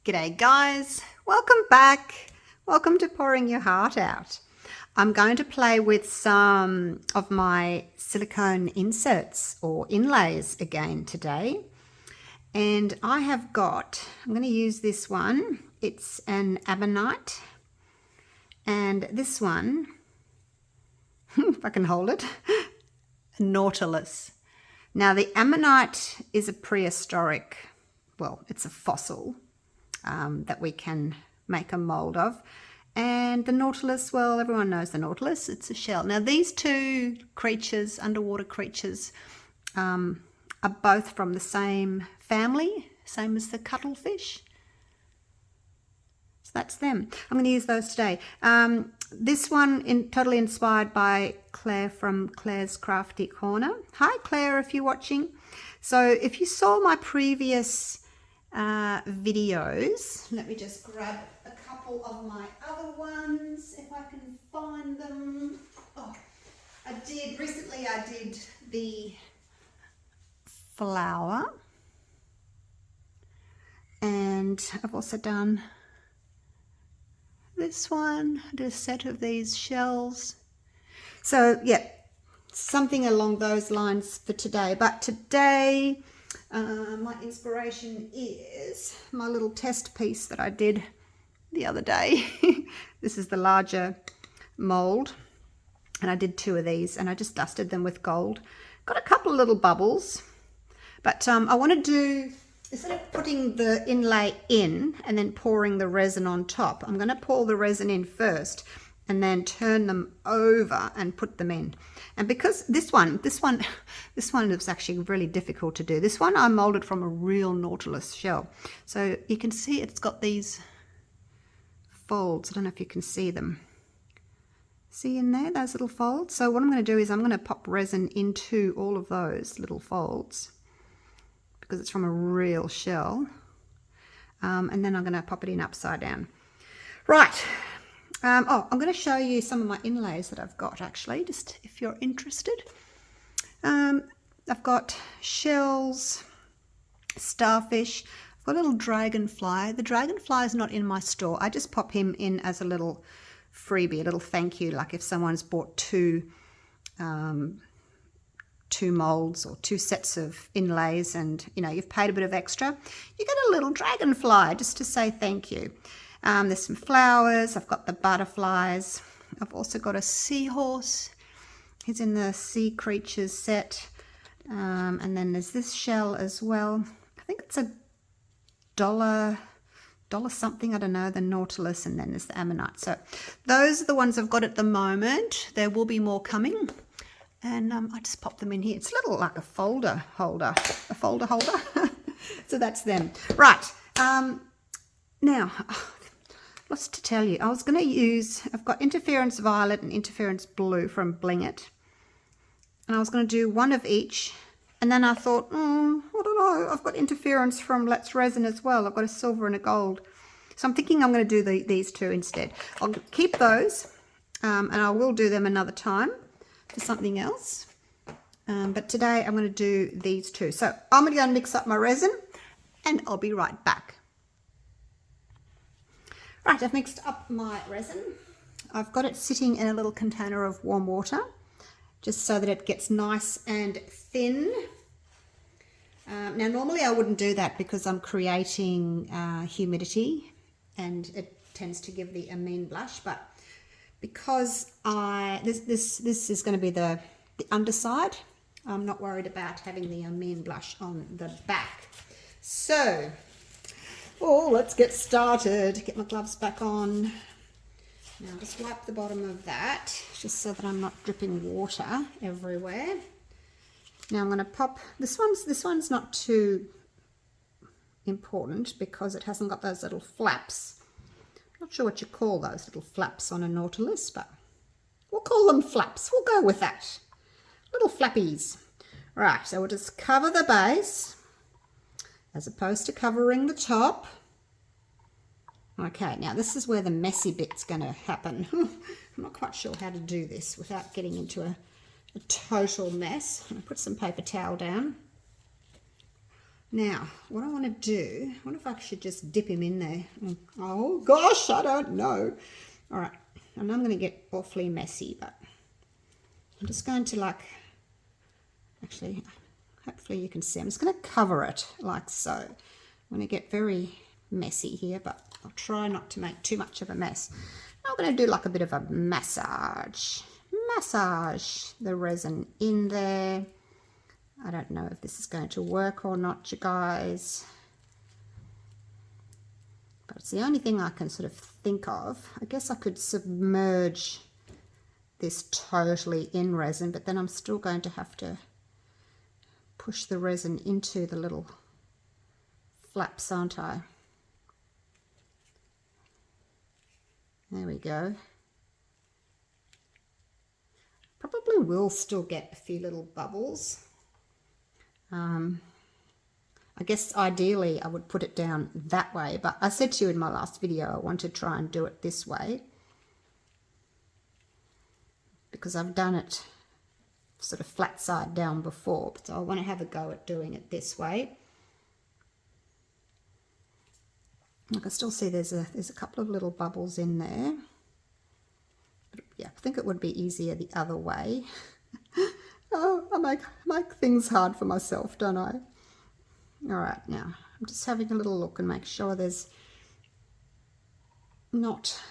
G'day guys, welcome back. Welcome to Pouring Your Heart Out. I'm going to play with some of my silicone inserts or inlays again today. And I have got, I'm going to use this one. It's an Ammonite. And this one, if I can hold it, a Nautilus. Now the Ammonite is a prehistoric, well, it's a fossil. That we can make a mold of, and the Nautilus, well, everyone knows the Nautilus, it's a shell. Now these two creatures, underwater creatures, are both from the same family, same as the cuttlefish, so that's them. I'm going to use those today. This one totally inspired by Claire from Claire's Crafty Corner. Hi Claire, if you're watching. So if you saw my previous videos, let me just grab a couple of my other ones if I can find them. Recently I did the flower, and I've also done this one. I did a set of these shells. So yeah, something along those lines for today. But today my inspiration is my little test piece that I did the other day. This is the larger mold, and I did two of these, and I just dusted them with gold. Got a couple of little bubbles, but I want to do, instead of putting the inlay in and then pouring the resin on top, I'm going to pour the resin in first and then turn them over and put them in. And because this one is actually really difficult to do. This one I molded from a real Nautilus shell. So you can see it's got these folds. I don't know if you can see them. See in there, those little folds? So what I'm going to do is I'm going to pop resin into all of those little folds because it's from a real shell. And then I'm going to pop it in upside down. Right. I'm going to show you some of my inlays that I've got, actually, just if you're interested. I've got shells, starfish. I've got a little dragonfly. The dragonfly is not in my store. I just pop him in as a little freebie, a little thank you, like if someone's bought two molds or two sets of inlays and, you know, you've paid a bit of extra, you get a little dragonfly just to say thank you. There's some flowers. I've got the butterflies. I've also got a seahorse. He's in the sea creatures set. And then there's this shell as well. I think it's a dollar something, I don't know, the Nautilus, and then there's the Ammonite. So those are the ones I've got at the moment. There will be more coming. And I just pop them in here. It's a little like a folder holder. So that's them. Right. Now, lots to tell you. I was going to use, I've got Interference Violet and Interference Blue from Bling It. And I was going to do one of each. And then I thought, I don't know, I've got Interference from Let's Resin as well. I've got a silver and a gold. So I'm thinking I'm going to do these two instead. I'll keep those, and I will do them another time for something else. But today I'm going to do these two. So I'm going to go and mix up my resin, and I'll be right back. Right, I've mixed up my resin. I've got it sitting in a little container of warm water, just so that it gets nice and thin. Now, normally I wouldn't do that because I'm creating humidity, and it tends to give the amine blush. But because this is going to be the underside, I'm not worried about having the amine blush on the back. So, let's get started. Get my gloves back on. Now just wipe the bottom of that, just so that I'm not dripping water everywhere. Now I'm going to pop, this one's not too important because it hasn't got those little flaps. Not sure what you call those little flaps on a Nautilus, but we'll call them flaps. We'll go with that. Little flappies. Right, so we'll just cover the base as opposed to covering the top. Okay, now this is where the messy bit's going to happen. I'm not quite sure how to do this without getting into a total mess. I'm going to put some paper towel down. Now, what I want to do, I wonder if I should just dip him in there. Oh gosh, I don't know. All right, and I'm going to get awfully messy, but I'm just going to actually, hopefully you can see, I'm just going to cover it like so. I'm going to get very messy here, but I'll try not to make too much of a mess. I'm going to do like a bit of a massage the resin in there. I don't know if this is going to work or not, you guys, but it's the only thing I can sort of think of. I guess I could submerge this totally in resin, but then I'm still going to have to push the resin into the little flaps, aren't I? There we go. Probably will still get a few little bubbles. I guess ideally I would put it down that way, but I said to you in my last video I want to try and do it this way because I've done it sort of flat side down before, so I want to have a go at doing it this way. I can still see there's a couple of little bubbles in there. But yeah, I think it would be easier the other way. Oh, I make things hard for myself, don't I? All right, now I'm just having a little look and make sure there's not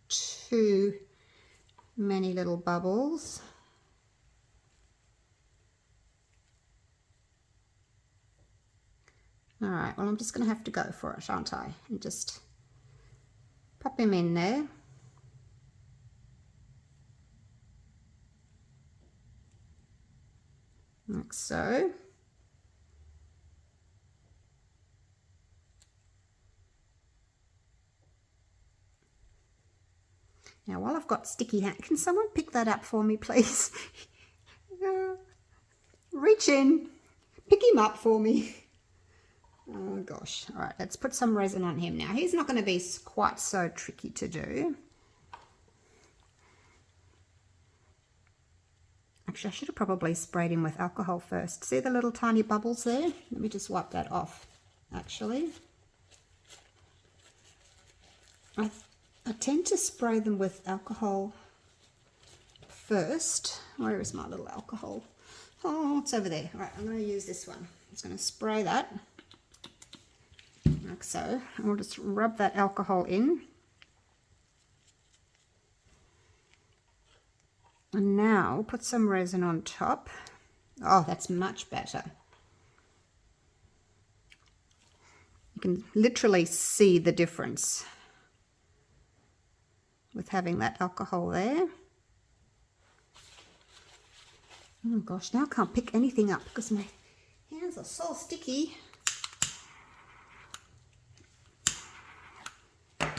too many little bubbles. All right, well, I'm just going to have to go for it, aren't I? And just pop him in there. Like so. Now, while I've got sticky hand, can someone pick that up for me, please? Reach in, pick him up for me. Oh gosh. All right, let's put some resin on him now. He's not going to be quite so tricky to do. Actually, I should have probably sprayed him with alcohol first. See the little tiny bubbles there? Let me just wipe that off, actually. I tend to spray them with alcohol first. Where is my little alcohol? Oh, it's over there. All right, I'm going to use this one. I'm just going to spray that. Like so. And we'll just rub that alcohol in. And now we'll put some resin on top. Oh, that's much better. You can literally see the difference with having that alcohol there. Oh gosh, now I can't pick anything up because my hands are so sticky. All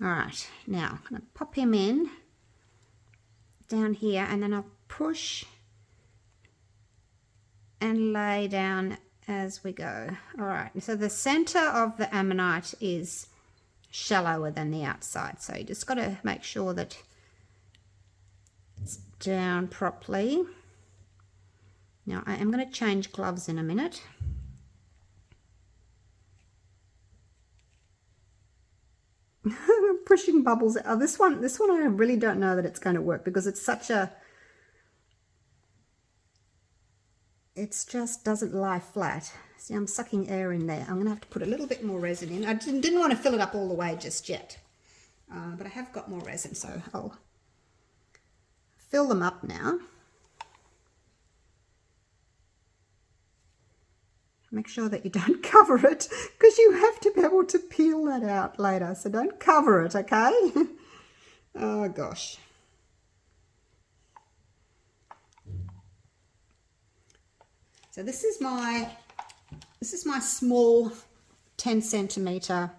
right, now I'm going to pop him in down here, and then I'll push and lay down as we go. All right, so the center of the ammonite is shallower than the outside, so you just got to make sure that it's down properly. Now I am going to change gloves in a minute. Pushing bubbles. Oh, this one I really don't know that it's going to work because it's such a, it just doesn't lie flat. See, I'm sucking air in there. I'm going to have to put a little bit more resin in. I didn't want to fill it up all the way just yet, but I have got more resin, so I'll fill them up now. Make sure that you don't cover it because you have to be able to peel that out later. So don't cover it, okay? Oh gosh. So this is my small 10 centimeter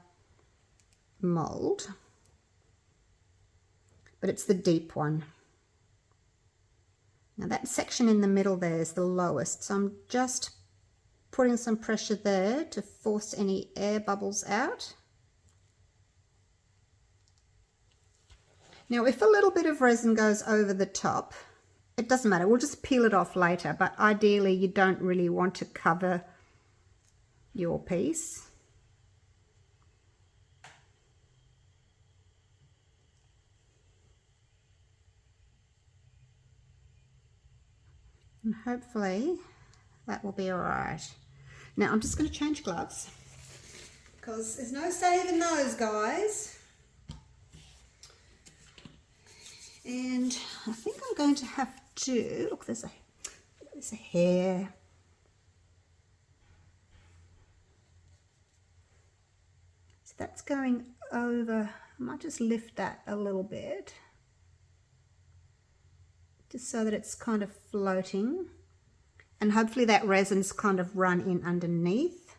mold, but it's the deep one. Now that section in the middle there is the lowest, so I'm just putting some pressure there to force any air bubbles out. Now if a little bit of resin goes over the top, it doesn't matter, we'll just peel it off later, but ideally you don't really want to cover your piece. And hopefully that will be all right. Now I'm just going to change gloves because there's no saving those, guys. And I think I'm going to have to, look, there's a hair. So that's going over. I might just lift that a little bit, just so that it's kind of floating. And hopefully that resin's kind of run in underneath.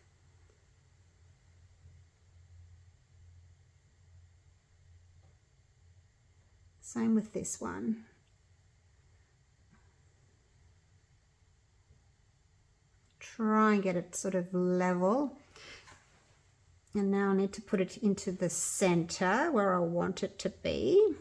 Same with this one. Try and get it sort of level. And now I need to put it into the center where I want it to be.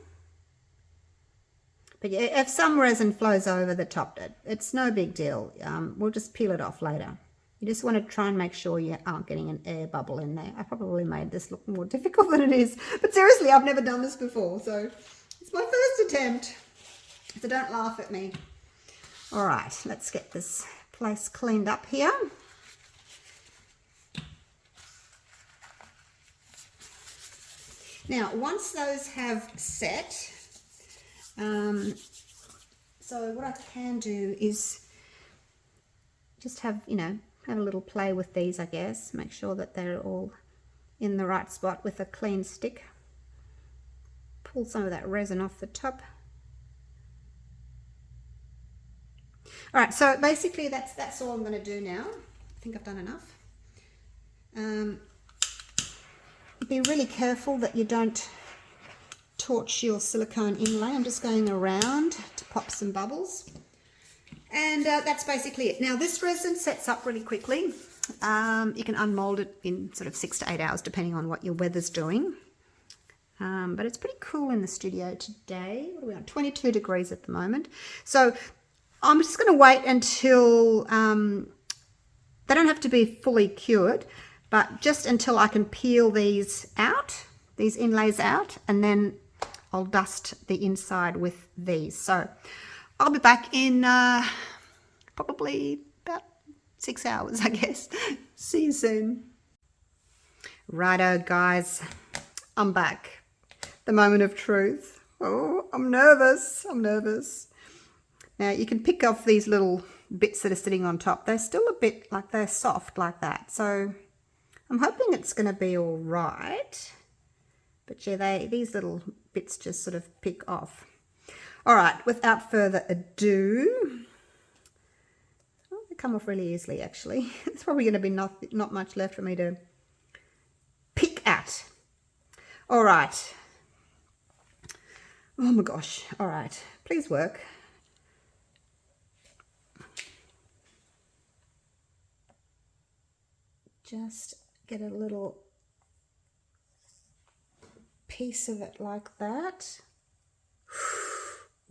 But yeah, if some resin flows over the top, it's no big deal. We'll just peel it off later. You just want to try and make sure you aren't getting an air bubble in there. I probably made this look more difficult than it is. But seriously, I've never done this before, so it's my first attempt. So don't laugh at me. All right, let's get this place cleaned up here. Now, once those have set, so what I can do is just have a little play with these, I guess. Make sure that they're all in the right spot with a clean stick. Pull some of that resin off the top. All right, so basically that's all I'm going to do now. I think I've done enough. Be really careful that you don't torch your silicone inlay. I'm just going around to pop some bubbles. And that's basically it. Now this resin sets up really quickly. You can unmold it in sort of 6 to 8 hours depending on what your weather's doing. But it's pretty cool in the studio today. What are we on? 22 degrees at the moment. So I'm just going to wait until they don't have to be fully cured, but just until I can peel these out, these inlays out, and then I'll dust the inside with these. So I'll be back in probably about 6 hours, I guess. See you soon. Righto, guys, I'm back. The moment of truth. Oh, I'm nervous. I'm nervous. Now you can pick off these little bits that are sitting on top. They're still a bit like they're soft like that. So I'm hoping it's going to be all right. But yeah, these little bits just sort of pick off. All right, without further ado, oh, they come off really easily actually. It's probably going to be not much left for me to pick at. All right. Oh my gosh. All right, please work. Just get a little piece of it like that.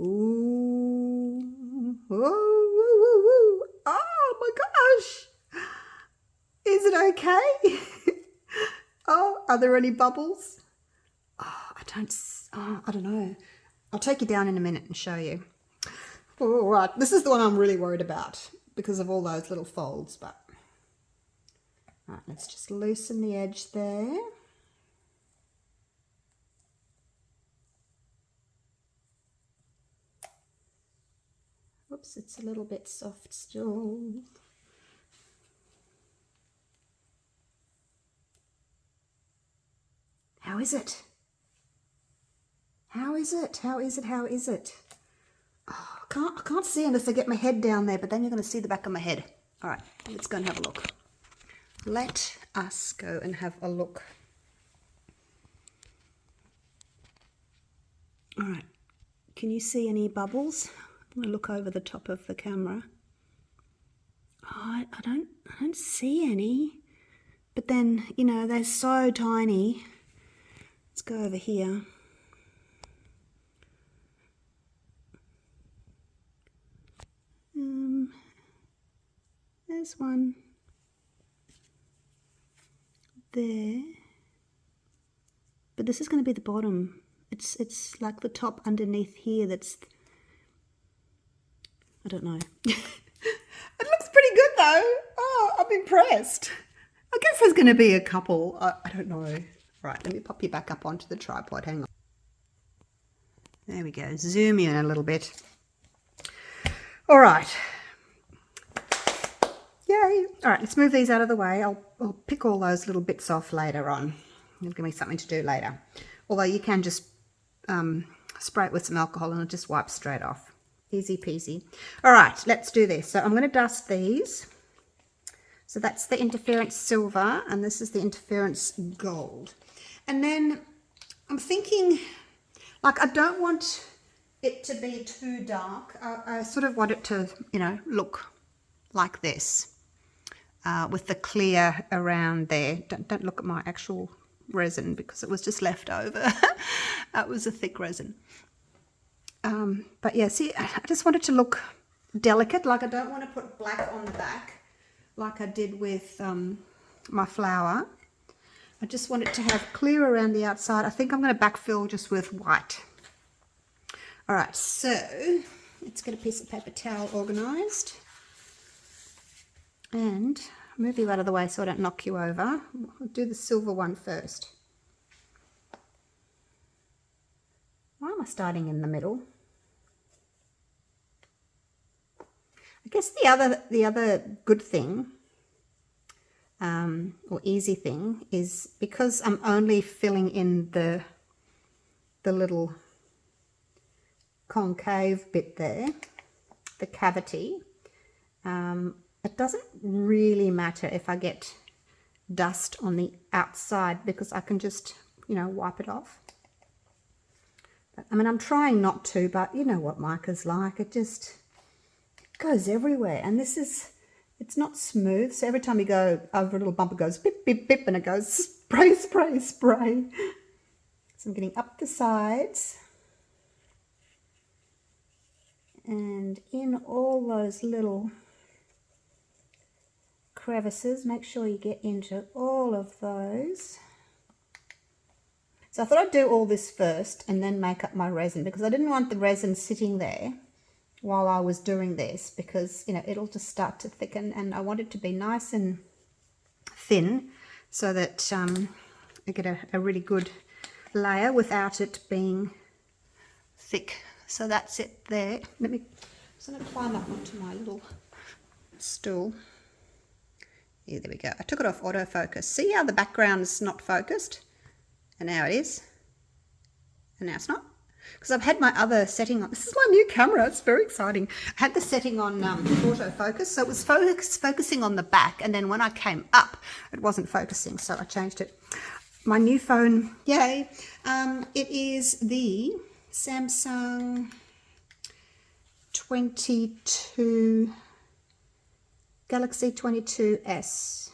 Ooh. Oh, oh my gosh. Is it okay? Oh, are there any bubbles? Oh, I don't know. I'll take you down in a minute and show you. All right, this is the one I'm really worried about because of all those little folds, but all right, let's just loosen the edge there. Whoops, it's a little bit soft still. How is it? How is it? How is it? How is it? Oh, I can't see unless I get my head down there, but then you're going to see the back of my head. All right, let's go and have a look. Let us go and have a look. All right, can you see any bubbles? I'm going to look over the top of the camera. Oh, I don't see any, but then, you know, they're so tiny. Let's go over here. There's one. there. But this is going to be the bottom. It's like the top underneath here that's, I don't know. It looks pretty good though. Oh, I'm impressed. I guess there's going to be a couple. I don't know. Right, let me pop you back up onto the tripod. Hang on. There we go. Zoom in a little bit. All right. Yay. All right, let's move these out of the way. I'll pick all those little bits off later on. It'll give me something to do later. Although you can just spray it with some alcohol and it'll just wipe straight off. Easy peasy. All right, let's do this. So I'm going to dust these. So that's the interference silver and this is the interference gold. And then I'm thinking, like, I don't want it to be too dark. I sort of want it to, you know, look like this with the clear around there. Don't look at my actual resin because it was just left over. That was a thick resin. But yeah, see, I just want it to look delicate. Like I don't want to put black on the back like I did with my flower. I just want it to have clear around the outside. I think I'm going to backfill just with white. All right, so let's get a piece of paper towel organised. And move you out of the way so I don't knock you over. I'll do the silver one first. Why am I starting in the middle? I guess the other good thing, or easy thing, is because I'm only filling in the little concave bit there, the cavity, it doesn't really matter if I get dust on the outside because I can just, you know, wipe it off. But, I mean, I'm trying not to, but you know what mica's like. It just goes everywhere. And this is, it's not smooth. So every time you go over a little bump, it goes bip, bip, bip, and it goes spray, spray, spray. So I'm getting up the sides. And in all those little crevices, make sure you get into all of those. So I thought I'd do all this first and then make up my resin because I didn't want the resin sitting there while I was doing this because, you know, it'll just start to thicken and I want it to be nice and thin so that I get a really good layer without it being thick. So that's it there. I'm just going to climb up onto my little stool. Yeah, there we go. I took it off autofocus. See how the background's not focused? And now it is. And now it's not. Because I've had my other setting on. This is my new camera. It's very exciting. I had the setting on autofocus. So it was focusing on the back. And then when I came up, it wasn't focusing. So I changed it. My new phone, yay. It is the Samsung 22... Galaxy 22s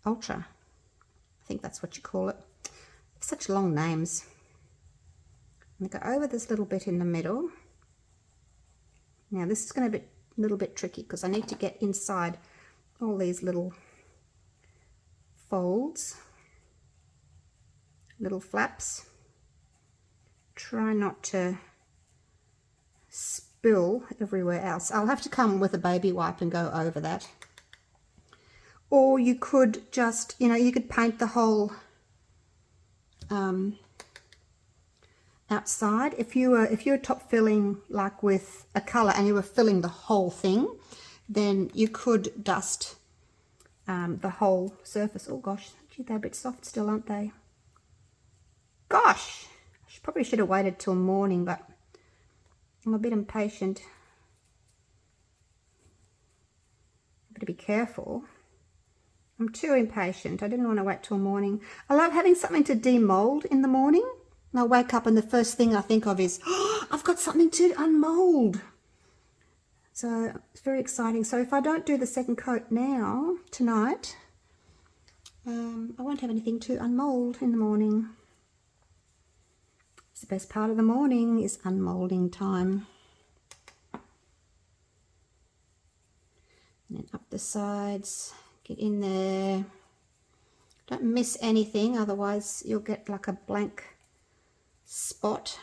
Ultra. I think that's what you call it. Such long names. I'm going to go over this little bit in the middle. Now this is going to be a little bit tricky because I need to get inside all these little folds, little flaps. Try not to spill everywhere else. I'll have to come with a baby wipe and go over that. Or you could just, you know, you could paint the whole outside. If you were top filling like with a color and you were filling the whole thing, then you could dust the whole surface. Oh gosh, gee, they're a bit soft still, aren't they? Gosh, I probably should have waited till morning, but I'm a bit impatient. Better be careful. I'm too impatient. I didn't want to wait till morning. I love having something to demold in the morning. And I wake up and the first thing I think of is, oh, I've got something to unmold. So it's very exciting. So if I don't do the second coat now, tonight, I won't have anything to unmold in the morning. It's the best part of the morning is unmolding time. And then up the sides, get in there. Don't miss anything, otherwise you'll get like a blank spot.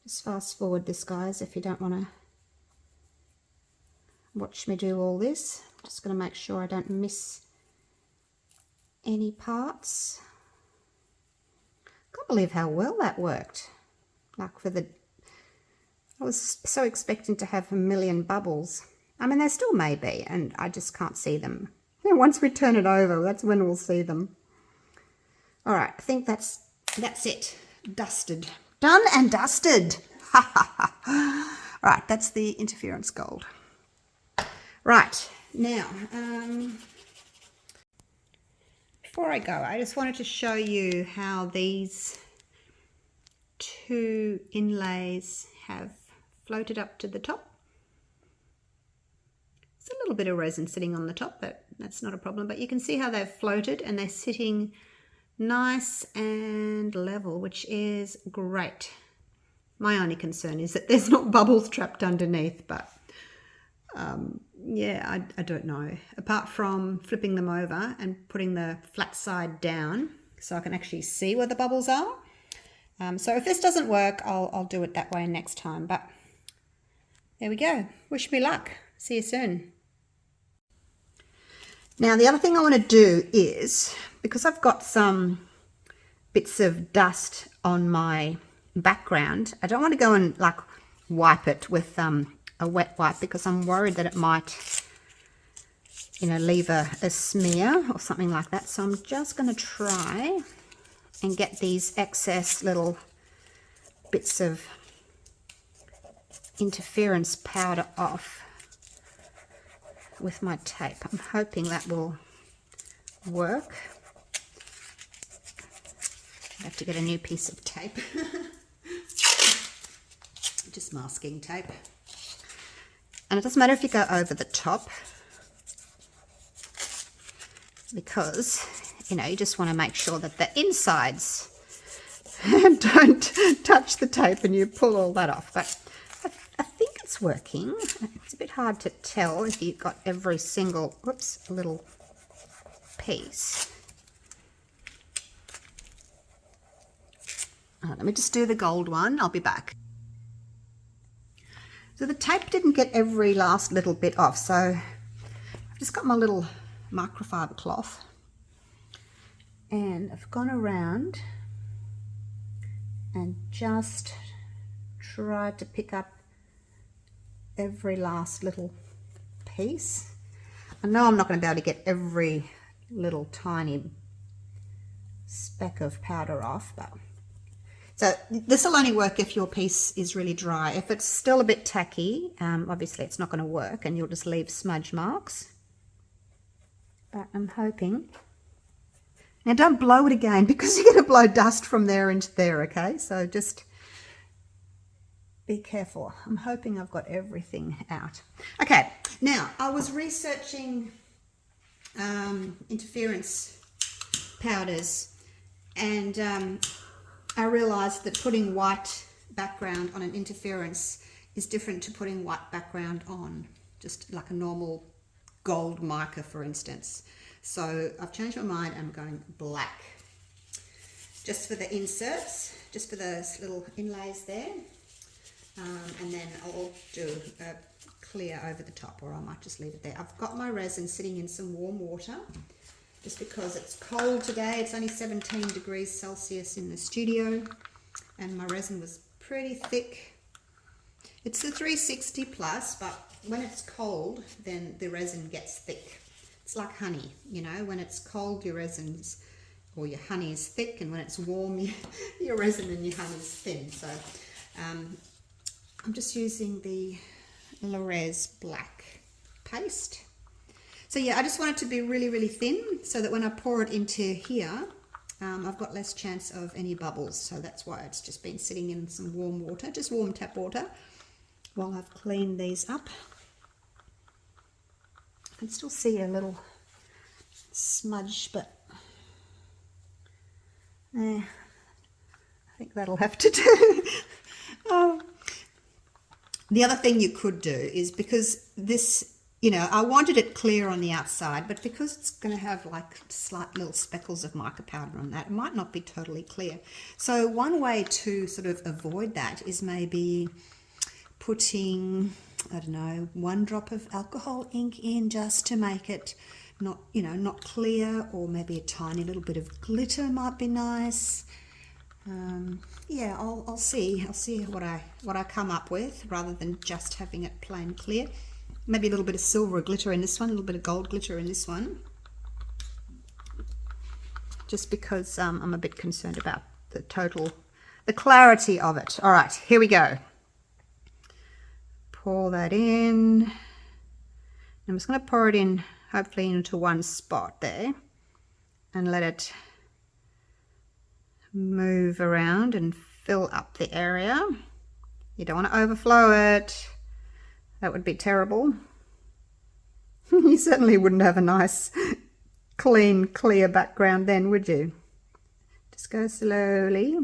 Just fast forward this, guys, if you don't want to watch me do all this. I'm just going to make sure I don't miss any parts. Can't believe how well that worked. Like for the, I was so expecting to have a million bubbles. I mean, there still may be, and I just can't see them. And once we turn it over, that's when we'll see them. All right, I think that's it. Dusted. Done and dusted. Ha ha ha. Right, that's the interference gold. Right, now, before I go, I just wanted to show you how these two inlays have floated up to the top. There's a little bit of resin sitting on the top, but that's not a problem. But you can see how they've floated and they're sitting nice and level, which is great. My only concern is that there's not bubbles trapped underneath, but yeah, I don't know. Apart from flipping them over and putting the flat side down so I can actually see where the bubbles are. So if this doesn't work, I'll do it that way next time. But there we go. Wish me luck. See you soon. Now, the other thing I want to do is, because I've got some bits of dust on my background, I don't want to go and like wipe it with a wet wipe, because I'm worried that it might, you know, leave a smear or something like that. So I'm just going to try and get these excess little bits of interference powder off with my tape. I'm hoping that will work. I have to get a new piece of tape. Just masking tape. And it doesn't matter if you go over the top, because, you know, you just want to make sure that the insides don't touch the tape and you pull all that off. But I think it's working. It's a bit hard to tell if you've got every single, whoops, little piece. Let me just do the gold one. I'll be back. So the tape didn't get every last little bit off, so I've just got my little microfiber cloth and I've gone around and just tried to pick up every last little piece. I know I'm not going to be able to get every little tiny speck of powder off, but so this will only work if your piece is really dry. If it's still a bit tacky, obviously it's not going to work and you'll just leave smudge marks. But I'm hoping. Now don't blow it again, because you're going to blow dust from there into there, okay? So just be careful. I'm hoping I've got everything out. Okay, now I was researching interference powders, and I realized that putting white background on an interference is different to putting white background on just like a normal gold marker, for instance. So I've changed my mind. I'm going black just for the inserts, just for those little inlays there, and then I'll do a clear over the top, or I might just leave it there. I've got my resin sitting in some warm water just because it's cold today. It's only 17 degrees Celsius in the studio, and my resin was pretty thick. It's the 360 plus, but when it's cold, then the resin gets thick. It's like honey, you know, when it's cold, your resin's, or your honey is thick, and when it's warm, your resin and your honey is thin. So I'm just using the Res black paste. So yeah, I just want it to be really, really thin so that when I pour it into here, I've got less chance of any bubbles. So that's why it's just been sitting in some warm water, just warm tap water, while I've cleaned these up. I can still see a little smudge, but I think that'll have to do. The other thing you could do is, because this you know, I wanted it clear on the outside, but because it's going to have like slight little speckles of mica powder on that, it might not be totally clear. So one way to sort of avoid that is maybe putting, I don't know, 1 drop of alcohol ink in just to make it not, you know, not clear, or maybe a tiny little bit of glitter might be nice. Yeah, I'll see what I come up with, rather than just having it plain clear. Maybe a little bit of silver glitter in this one, a little bit of gold glitter in this one, just because I'm a bit concerned about the clarity of it. All right, here we go. Pour that in. I'm just going to pour it in, hopefully into one spot there, and let it move around and fill up the area. You don't want to overflow it. That would be terrible. You certainly wouldn't have a nice, clean, clear background then, would you? Just go slowly.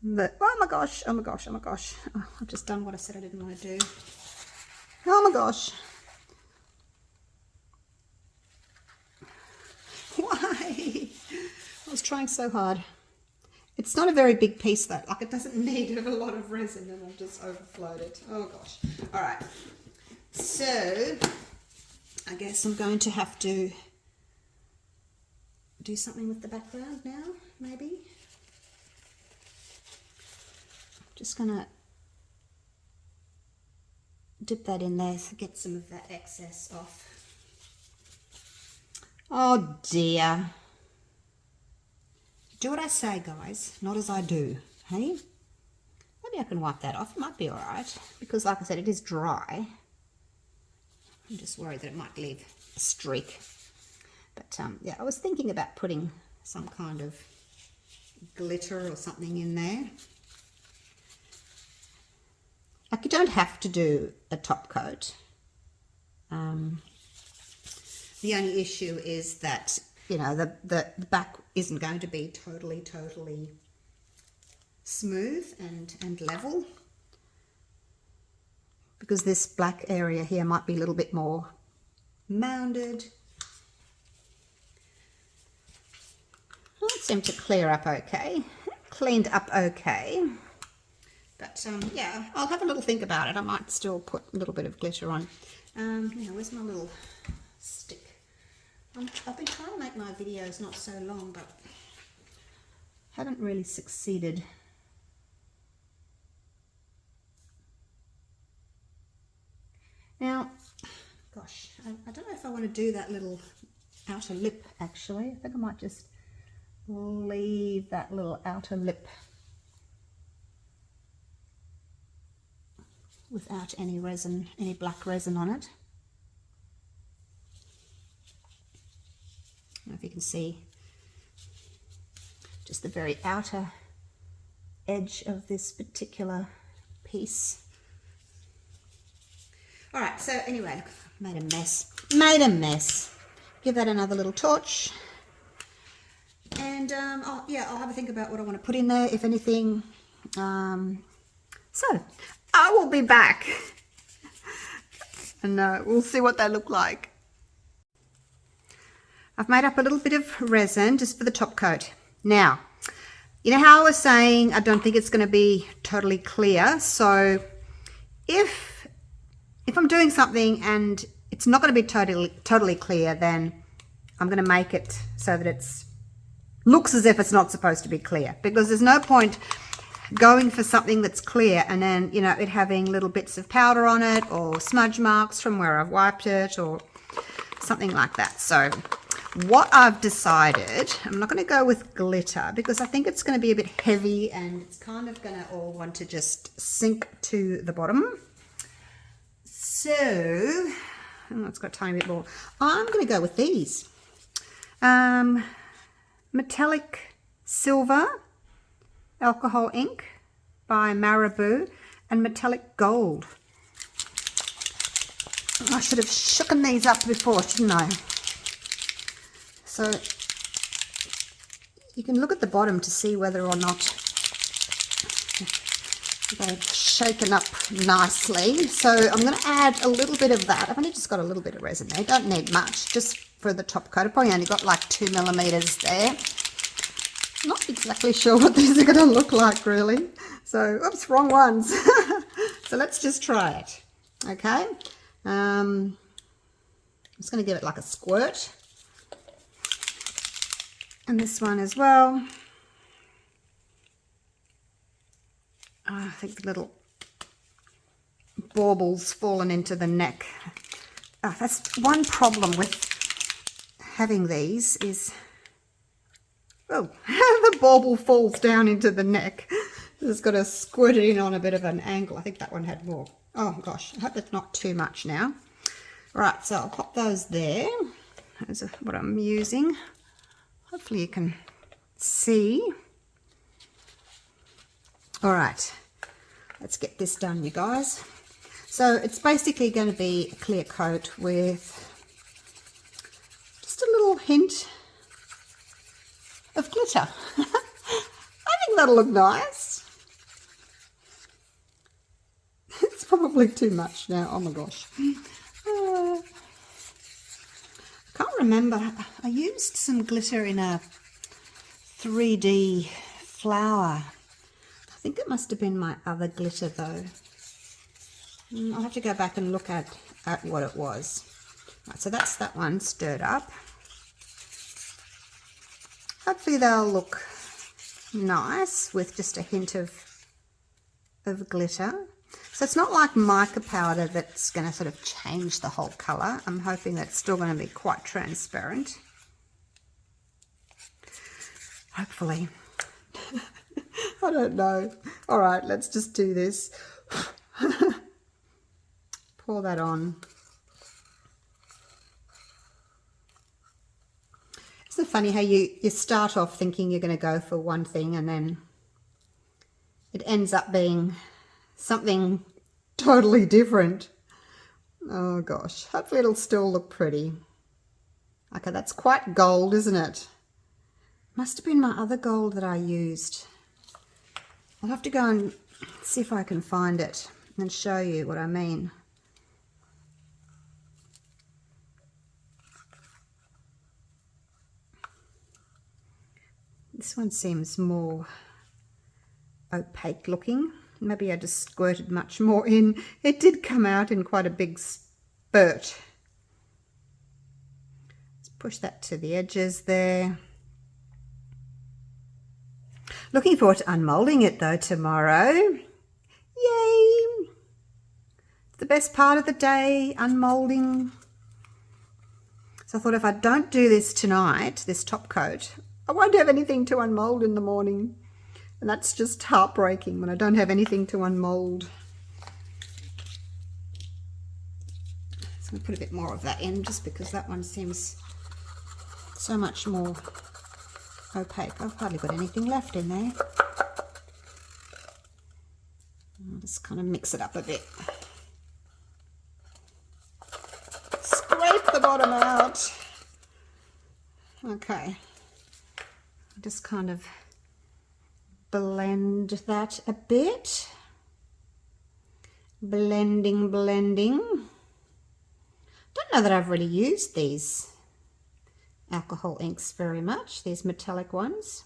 Oh my gosh, oh my gosh, oh my gosh. Oh, I've just done what I said I didn't want to do. Oh my gosh. Why? I was trying so hard. It's not a very big piece though. Like, it doesn't need a lot of resin, and I've just overflowed it. Oh gosh. All right. So I guess I'm going to have to do something with the background now, maybe. Just gonna dip that in there to get some of that excess off. Oh dear. Do what I say, guys, not as I do. Hey? Maybe I can wipe that off. It might be all right, because like I said, it is dry. I'm just worried that it might leave a streak. But yeah, I was thinking about putting some kind of glitter or something in there. Like, you don't have to do a top coat. The only issue is that, you know, the back isn't going to be totally smooth and level, because this black area here might be a little bit more mounded. Well, it seemed to clear up okay, cleaned up okay. But yeah, I'll have a little think about it. I might still put a little bit of glitter on. Yeah, where's my little stick? I've been trying to make my videos not so long, but haven't really succeeded. Now, gosh, I don't know if I want to do that little outer lip, actually. I think I might just leave that little outer lip without any resin, any black resin on it. I don't know if you can see just the very outer edge of this particular piece. All right, so anyway, look, made a mess. Give that another little torch, and yeah, I'll have a think about what I want to put in there, if anything. So I will be back, and we'll see what they look like. I've made up a little bit of resin just for the top coat. Now, you know how I was saying I don't think it's going to be totally clear. So if I'm doing something and it's not going to be totally clear, then I'm going to make it so that it's looks as if it's not supposed to be clear, because there's no point going for something that's clear and then, you know, it having little bits of powder on it or smudge marks from where I've wiped it or something like that. So what I've decided, I'm not going to go with glitter because I think it's going to be a bit heavy and it's kind of going to all want to just sink to the bottom. So, oh, it's got a tiny bit more. I'm going to go with these. Metallic Silver Alcohol Ink by Marabou and Metallic Gold. I should have shooken these up before, shouldn't I? So you can look at the bottom to see whether or not They've shaken up nicely. So I'm going to add a little bit of that. I've only just got a little bit of resin there. Don't need much, just for the top coat. I've probably only got like 2 millimeters there. Not exactly sure what these are going to look like really. So, oops, wrong ones. So let's just try it. Okay. I'm just going to give it like a squirt. And this one as well. Oh, I think the little baubles fallen into the neck. Oh, that's one problem with having these is, oh, the bauble falls down into the neck. Just got to squirt it in on a bit of an angle. I think that one had more. Oh gosh, I hope that's not too much now. Right, so I'll pop those there. Those are what I'm using. Hopefully you can see. All right, let's get this done, you guys. So it's basically going to be a clear coat with just a little hint of glitter. I think that'll look nice. It's probably too much now. Oh my gosh. I can't remember. I used some glitter in a 3D flower. I think it must have been my other glitter though. I'll have to go back and look at what it was. Right, so that's that one stirred up. Hopefully they'll look nice with just a hint of glitter. So it's not like mica powder that's going to sort of change the whole colour. I'm hoping that's still going to be quite transparent. Hopefully. I don't know. All right, let's just do this. Pour that on. Isn't it funny how you start off thinking you're going to go for one thing and then it ends up being something totally different. Oh gosh, hopefully it'll still look pretty. Okay, that's quite gold, isn't it? Must have been my other gold that I used. I'll have to go and see if I can find it and show you what I mean. This one seems more opaque looking. Maybe I just squirted much more in. It did come out in quite a big spurt. Let's push that to the edges there. Looking forward to unmoulding it though tomorrow. Yay! It's the best part of the day, unmoulding. So I thought if I don't do this tonight, this top coat, I won't have anything to unmould in the morning. And that's just heartbreaking when I don't have anything to unmould. So I'm going to put a bit more of that in just because that one seems so much more opaque. I've hardly got anything left in there. I'll just kind of mix it up a bit. Scrape the bottom out. Okay. Just kind of blend that a bit. Blending. Don't know that I've really used these alcohol inks very much, these metallic ones.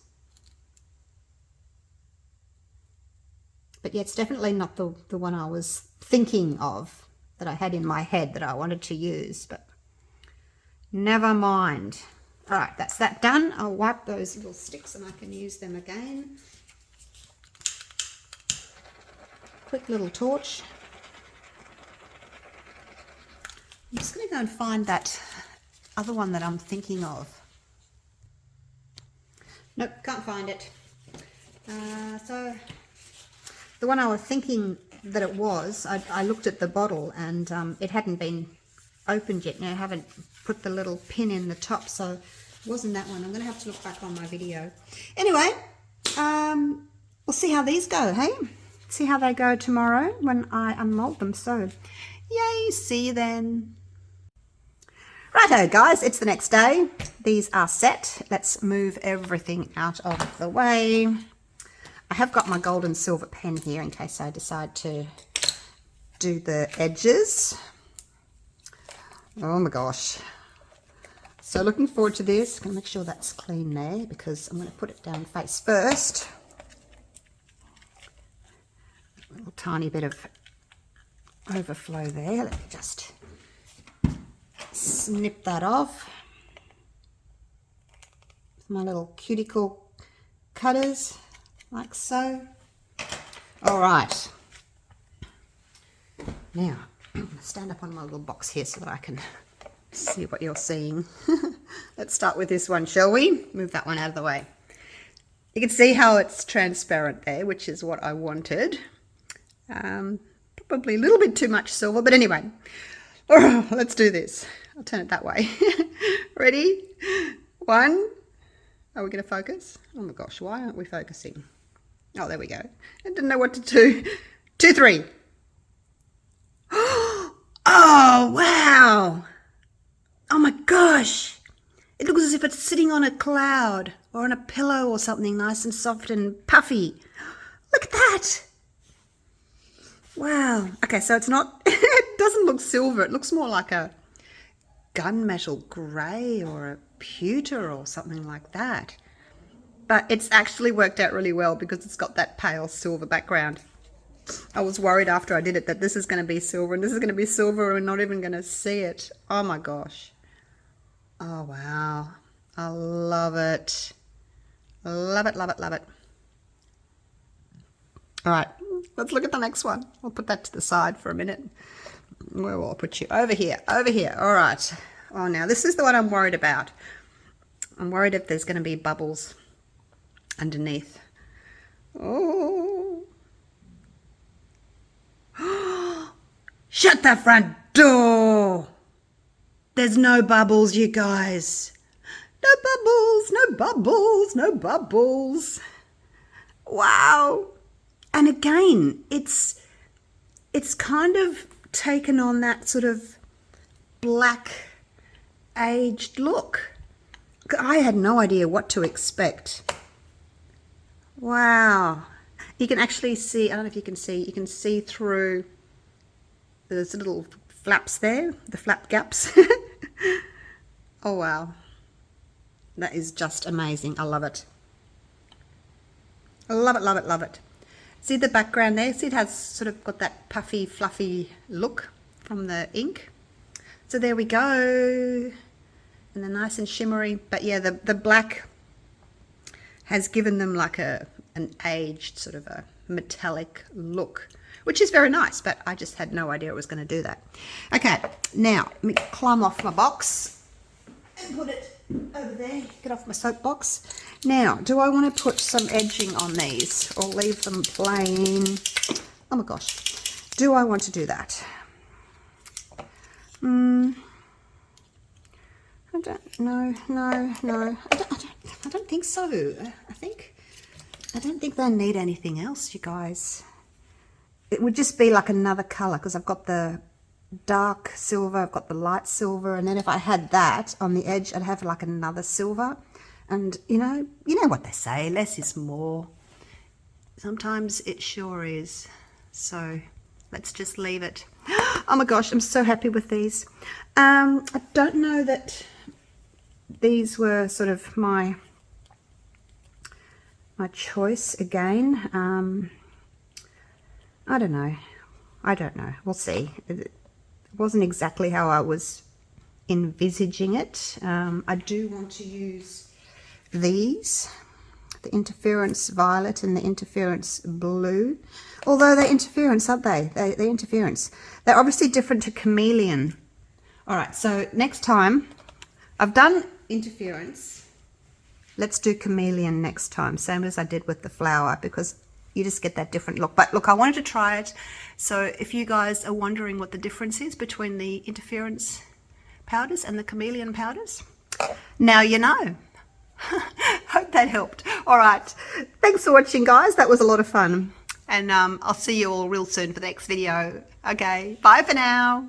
But yeah, it's definitely not the one I was thinking of, that I had in my head that I wanted to use, but never mind. All right, that's that done. I'll wipe those little sticks and I can use them again. Quick little torch. I'm just going to go and find that other one that I'm thinking of. Nope, can't find it. So the one I was thinking that it was, I looked at the bottle and it hadn't been opened yet. Now I haven't put the little pin in the top, so it wasn't that one. I'm going to have to look back on my video. Anyway, we'll see how these go, hey? See how they go tomorrow when I unmold them. So, yay, see you then. Righto, guys, it's the next day. These are set. Let's move everything out of the way. I have got my gold and silver pen here in case I decide to do the edges. Oh my gosh. So looking forward to this. I'm going to make sure that's clean there because I'm going to put it down face first. A little tiny bit of overflow there. Let me just snip that off with my little cuticle cutters, like so. All right. Now, I'm going to stand up on my little box here so that I can see what you're seeing. Let's start with this one, shall we? Move that one out of the way. You can see how it's transparent there, which is what I wanted. Probably a little bit too much silver, but anyway. Let's do this. I'll turn it that way. Ready? 1. Are we going to focus? Oh my gosh, why aren't we focusing? Oh, there we go. I didn't know what to do. 2, 3. Oh, wow. Oh my gosh. It looks as if it's sitting on a cloud or on a pillow or something nice and soft and puffy. Look at that. Wow. Okay, so it's not, it doesn't look silver. It looks more like a gunmetal grey or a pewter or something like that. But it's actually worked out really well because it's got that pale silver background. I was worried after I did it that this is going to be silver and this is going to be silver and we're not even going to see it. Oh my gosh. Oh wow. I love it. Love it, love it, love it. All right, let's look at the next one. I'll put that to the side for a minute. Where will I put you? Over here, over here. All right. Oh, now this is the one I'm worried about. I'm worried if there's going to be bubbles underneath. Oh. Shut the front door. There's no bubbles, you guys. No bubbles, no bubbles, no bubbles. Wow. And again, it's kind of taken on that sort of black aged look. I had no idea what to expect. Wow. You can actually see, I don't know if you can see through those little flaps there, the flap gaps. Oh wow. That is just amazing. I love it. I love it, love it, love it. See the background there? See it has sort of got that puffy, fluffy look from the ink. So there we go. And they're nice and shimmery. But yeah, the black has given them like an aged sort of a metallic look, which is very nice, but I just had no idea it was going to do that. Okay, now let me climb off my box and put it over there, get off my soapbox. Now, do I want to put some edging on these or leave them plain? Oh my gosh, do I want to do that? I don't know, no. I don't think so. I don't think they need anything else, you guys. It would just be like another color because I've got the dark silver, I've got the light silver, and then if I had that on the edge, I'd have like another silver. And you know what they say, less is more. Sometimes it sure is. So let's just leave it. Oh my gosh, I'm so happy with these. I don't know that these were sort of my choice again. I don't know. We'll see. It wasn't exactly how I was envisaging it. I do want to use these, the interference violet and the interference blue. Although they're interference, aren't they? They're interference. They're obviously different to chameleon. All right, so next time, I've done interference. Let's do chameleon next time, same as I did with the flower, because you just get that different look. But look, I wanted to try it. So if you guys are wondering what the difference is between the interference powders and the chameleon powders, now you know. Hope that helped. All right. Thanks for watching, guys. That was a lot of fun. And I'll see you all real soon for the next video. Okay. Bye for now.